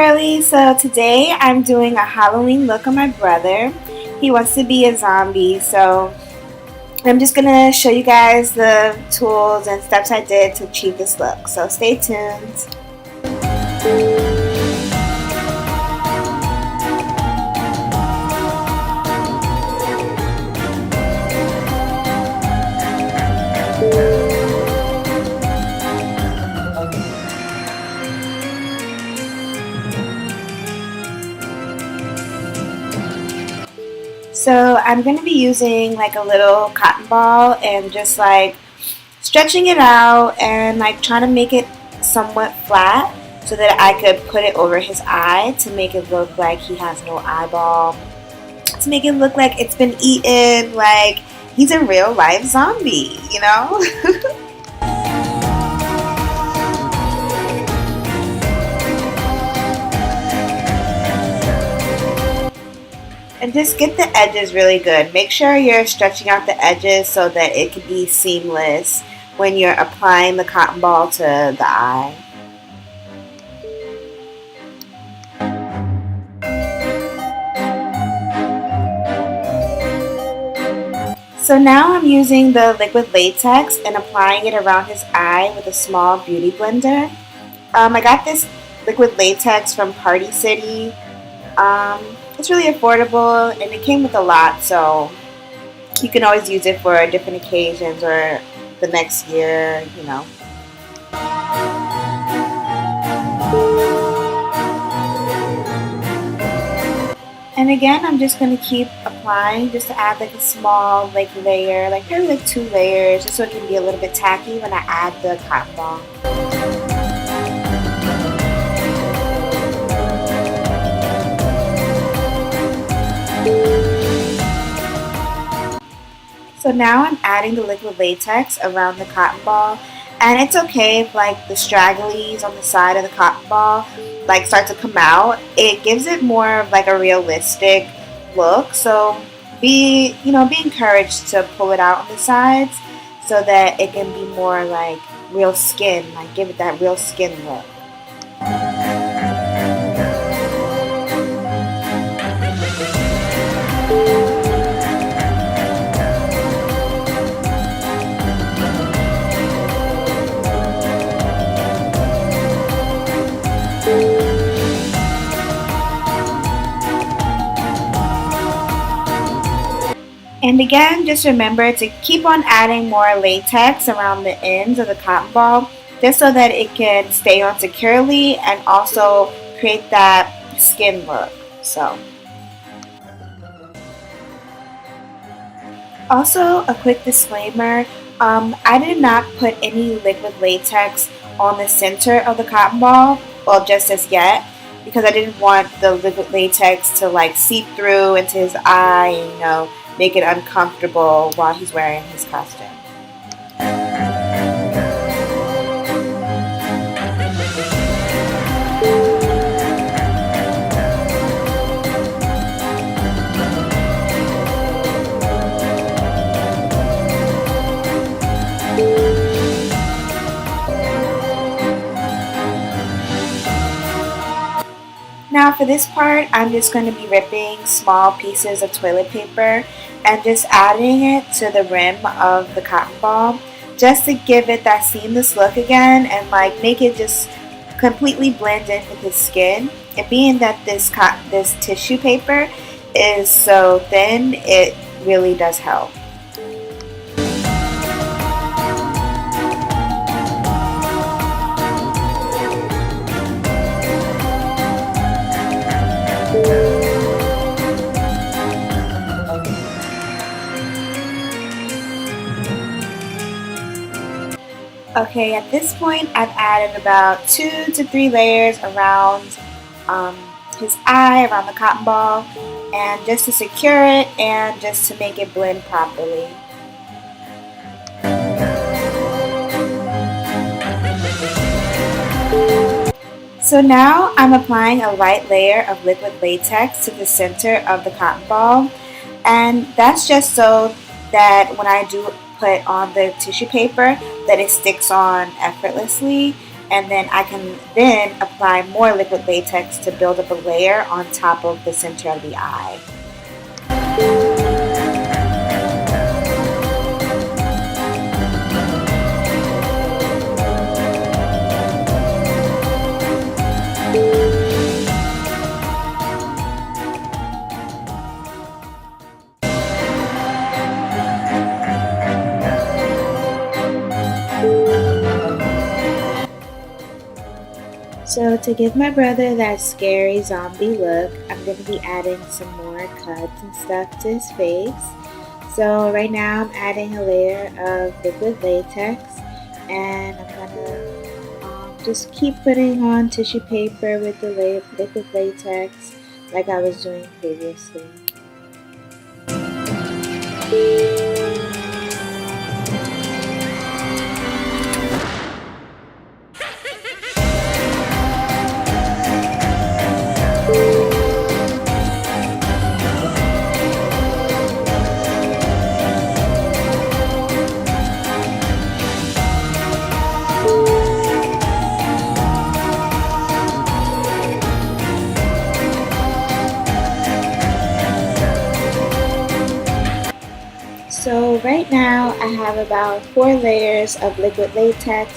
Beverly. So today I'm doing a Halloween look on my brother. He wants to be a zombie, so I'm just gonna show you guys the tools and steps I did to achieve this look. So stay tuned. So I'm going to be using like a little cotton ball and just like stretching it out and like trying to make it somewhat flat so that I could put it over his eye to make it look like he has no eyeball, to make it look like it's been eaten, like he's a real life zombie, you know? And just get the edges really good. Make sure you're stretching out the edges so that it can be seamless when you're applying the cotton ball to the eye. So now I'm using the liquid latex and applying it around his eye with a small beauty blender. I got this liquid latex from Party City. It's really affordable and it came with a lot, so you can always use it for different occasions or the next year, you know. And again, I'm just going to keep applying just to add like a small like layer, like maybe like 2 layers, just so it can be a little bit tacky when I add the cotton ball. So now I'm adding the liquid latex around the cotton ball, and it's okay if like the stragglies on the side of the cotton ball like start to come out. It gives it more of like a realistic look, so be encouraged to pull it out on the sides so that it can be more like real skin, like give it that real skin look. And again, just remember to keep on adding more latex around the ends of the cotton ball just so that it can stay on securely and also create that skin look. So, also a quick disclaimer, I did not put any liquid latex on the center of the cotton ball, well, just as yet, because I didn't want the liquid latex to like seep through into his eye and, make it uncomfortable while he's wearing his costume. Now for this part, I'm just going to be ripping small pieces of toilet paper and just adding it to the rim of the cotton ball just to give it that seamless look again and like make it just completely blend in with his skin. And being that this tissue paper is so thin, it really does help. Okay, at this point I've added about 2 to 3 layers around his eye, around the cotton ball, and just to secure it and just to make it blend properly. So now I'm applying a light layer of liquid latex to the center of the cotton ball, and that's just so that when I do put on the tissue paper that it sticks on effortlessly and then I can then apply more liquid latex to build up a layer on top of the center of the eye. So to give my brother that scary zombie look, I'm going to be adding some more cuts and stuff to his face. So right now I'm adding a layer of liquid latex, and I'm going to just keep putting on tissue paper with the liquid latex like I was doing previously. So right now I have about 4 layers of liquid latex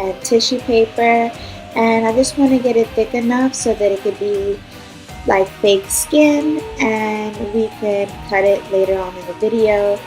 and tissue paper, and I just want to get it thick enough so that it could be like fake skin, and we can cut it later on in the video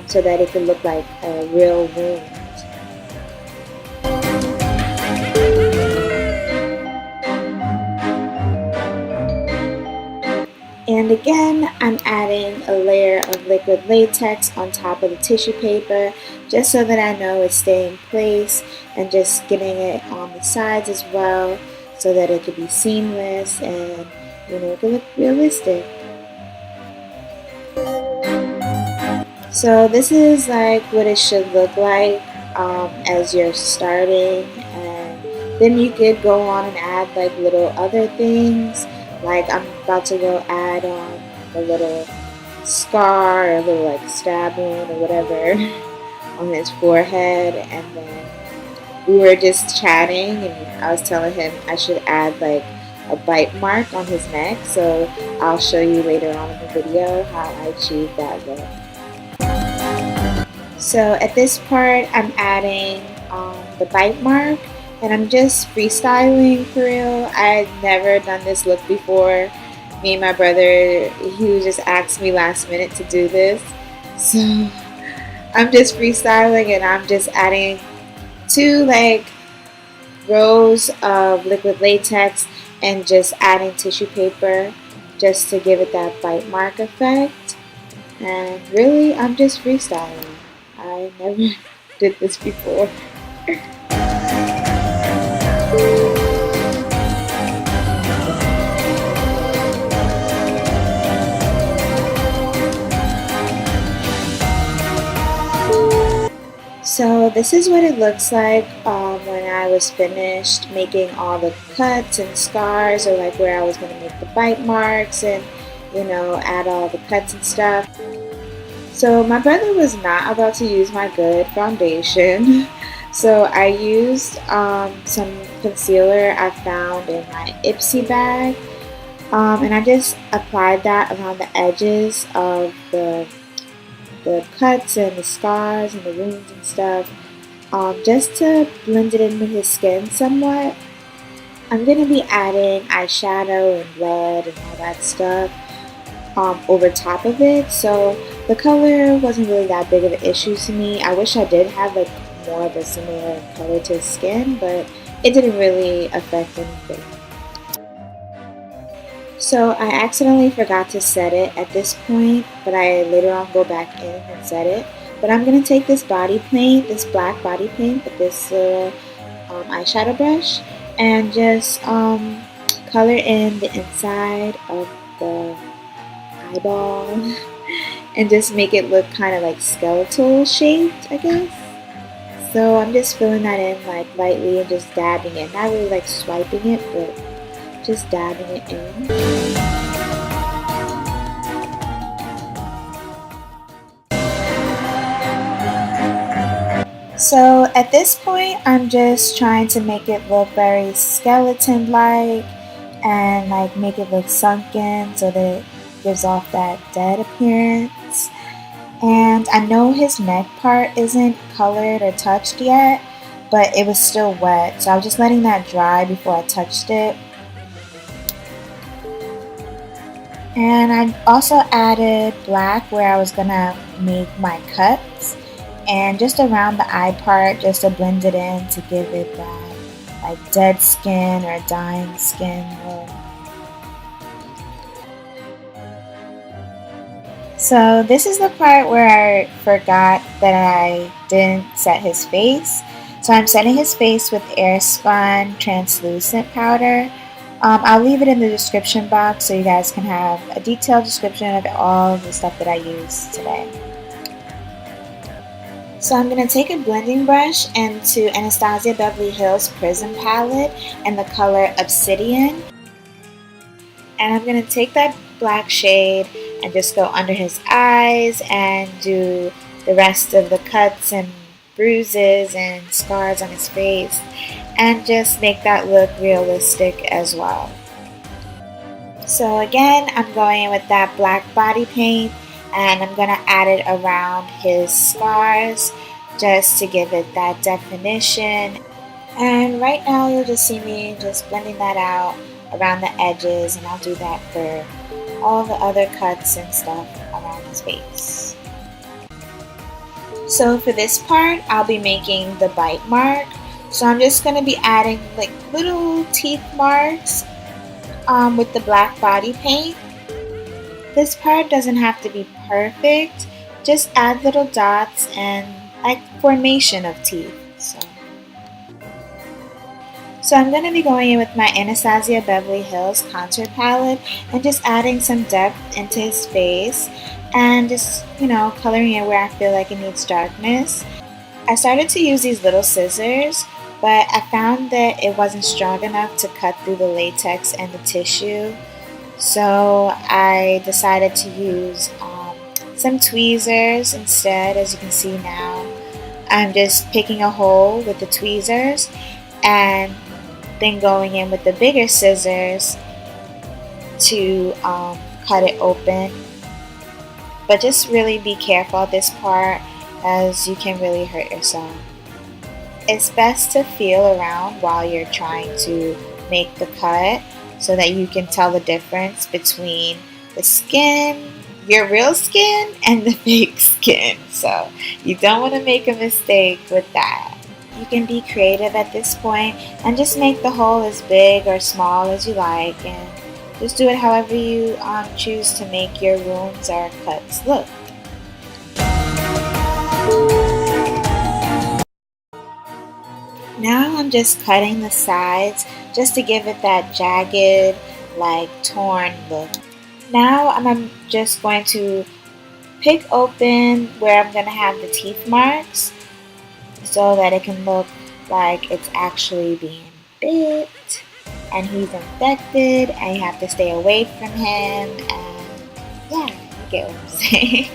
so that it could look like a real wound. And again, I'm adding a layer of liquid latex on top of the tissue paper just so that I know it's staying in place, and just getting it on the sides as well so that it could be seamless and it could look realistic. So this is like what it should look like as you're starting, and then you could go on and add like little other things. Like I'm about to go add on a little scar or a little like stab wound or whatever on his forehead. And then we were just chatting, and I was telling him I should add like a bite mark on his neck. So I'll show you later on in the video how I achieved that look. So at this part I'm adding the bite mark, and I'm just freestyling for real. I'd never done this look before. Me and my brother, he just asked me last minute to do this. So I'm just freestyling, and I'm just adding 2 like rows of liquid latex and just adding tissue paper just to give it that bite mark effect. And really, I'm just freestyling. I never did this before. So this is what it looks like when I was finished making all the cuts and scars, or like where I was going to make the bite marks and add all the cuts and stuff. So my brother was not about to use my good foundation. So I used some concealer I found in my Ipsy bag, and I just applied that around the edges of the cuts and the scars and the wounds and stuff, just to blend it in with his skin somewhat. I'm going to be adding eyeshadow and red and all that stuff over top of it, so the color wasn't really that big of an issue to me. I wish I did have like more of a similar color to his skin, but it didn't really affect anything. So I accidentally forgot to set it at this point, but I later on go back in and set it. But I'm going to take this body paint, this black body paint with this eyeshadow brush, and just color in the inside of the eyeball and just make it look kind of like skeletal shaped, I guess. So I'm just filling that in like lightly and just dabbing it, not really like swiping it, but just dabbing it in. So at this point, I'm just trying to make it look very skeleton-like and like make it look sunken so that it gives off that dead appearance. And I know his neck part isn't colored or touched yet, but it was still wet, so I was just letting that dry before I touched it. And I also added black where I was gonna make my cuts and just around the eye part just to blend it in to give it that like dead skin or dying skin look. So this is the part where I forgot that I didn't set his face. So I'm setting his face with Airspun translucent powder. I'll leave it in the description box so you guys can have a detailed description of all of the stuff that I used today. So I'm going to take a blending brush into Anastasia Beverly Hills Prism palette in the color Obsidian. And I'm going to take that black shade and just go under his eyes and do the rest of the cuts and bruises and scars on his face and just make that look realistic as well. So again, I'm going in with that black body paint and I'm going to add it around his scars just to give it that definition. And right now you'll just see me just blending that out around the edges, and I'll do that for all the other cuts and stuff around his face. So for this part, I'll be making the bite mark. So I'm just going to be adding like little teeth marks with the black body paint. This part doesn't have to be perfect, just add little dots and like formation of teeth. So I'm going to be going in with my Anastasia Beverly Hills contour palette and just adding some depth into his face and just, coloring it where I feel like it needs darkness. I started to use these little scissors, but I found that it wasn't strong enough to cut through the latex and the tissue. So I decided to use some tweezers instead. As you can see now, I'm just picking a hole with the tweezers and then going in with the bigger scissors to cut it open. But just really be careful at this part as you can really hurt yourself. It's best to feel around while you're trying to make the cut so that you can tell the difference between the skin, your real skin, and the fake skin. So you don't want to make a mistake with that. You can be creative at this point and just make the hole as big or small as you like, and just do it however you choose to make your wounds or cuts look. Now I'm just cutting the sides just to give it that jagged, like torn look. Now I'm just going to pick open where I'm going to have the teeth marks so that it can look like it's actually being bit and he's infected and you have to stay away from him, and yeah, you get what I'm saying.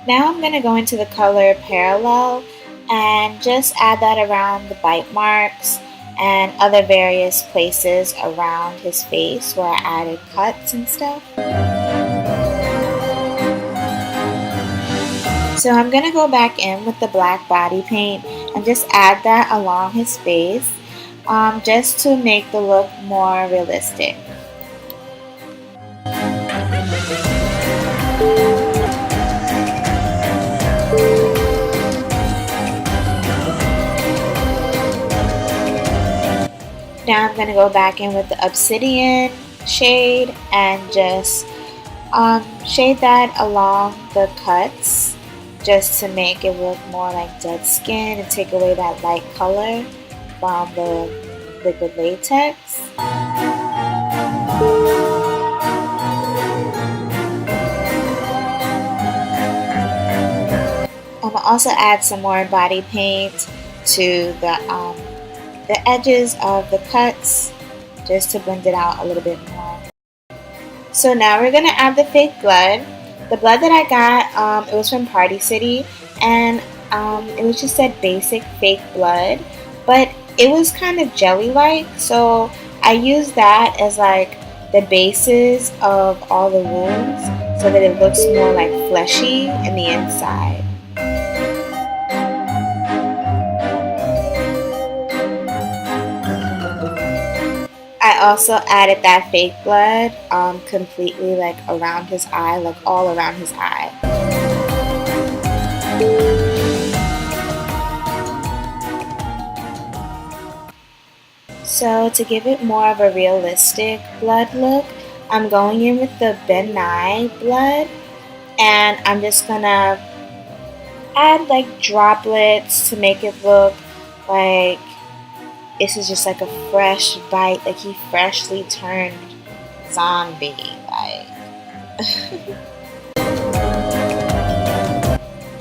Now I'm going to go into the color Parallel and just add that around the bite marks and other various places around his face where I added cuts and stuff. So I'm going to go back in with the black body paint and just add that along his face just to make the look more realistic. Now I'm going to go back in with the Obsidian shade and just shade that along the cuts just to make it look more like dead skin and take away that light color from the liquid latex. I'm going to also add some more body paint to the edges of the cuts just to blend it out a little bit more. So now we're going to add the fake blood. The blood that I got, it was from Party City, and It was just said basic fake blood, but it was kind of jelly-like, so I used that as like the basis of all the wounds so that it looks more like fleshy in the inside. I also added that fake blood completely like around his eye, like all around his eye. So to give it more of a realistic blood look, I'm going in with the Nye blood, and I'm just gonna add like droplets to make it look like this is just like a fresh bite, like he freshly turned zombie. Like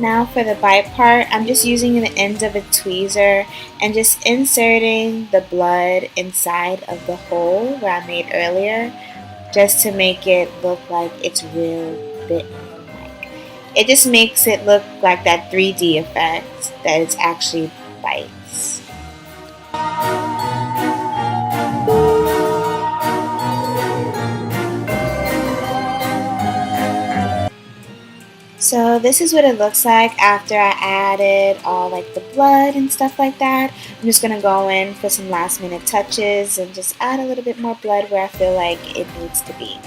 now for the bite part, I'm just using the end of a tweezer and just inserting the blood inside of the hole where I made earlier, just to make it look like it's real bitten. Like, it just makes it look like that 3D effect that it's actually bites. So this is what it looks like after I added all like the blood and stuff like that. I'm just going to go in for some last minute touches and just add a little bit more blood where I feel like it needs to be.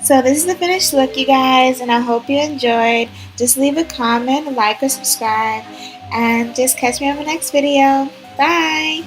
So this is the finished look, you guys, and I hope you enjoyed. Just leave a comment, like, or subscribe, and just catch me on the next video. Bye!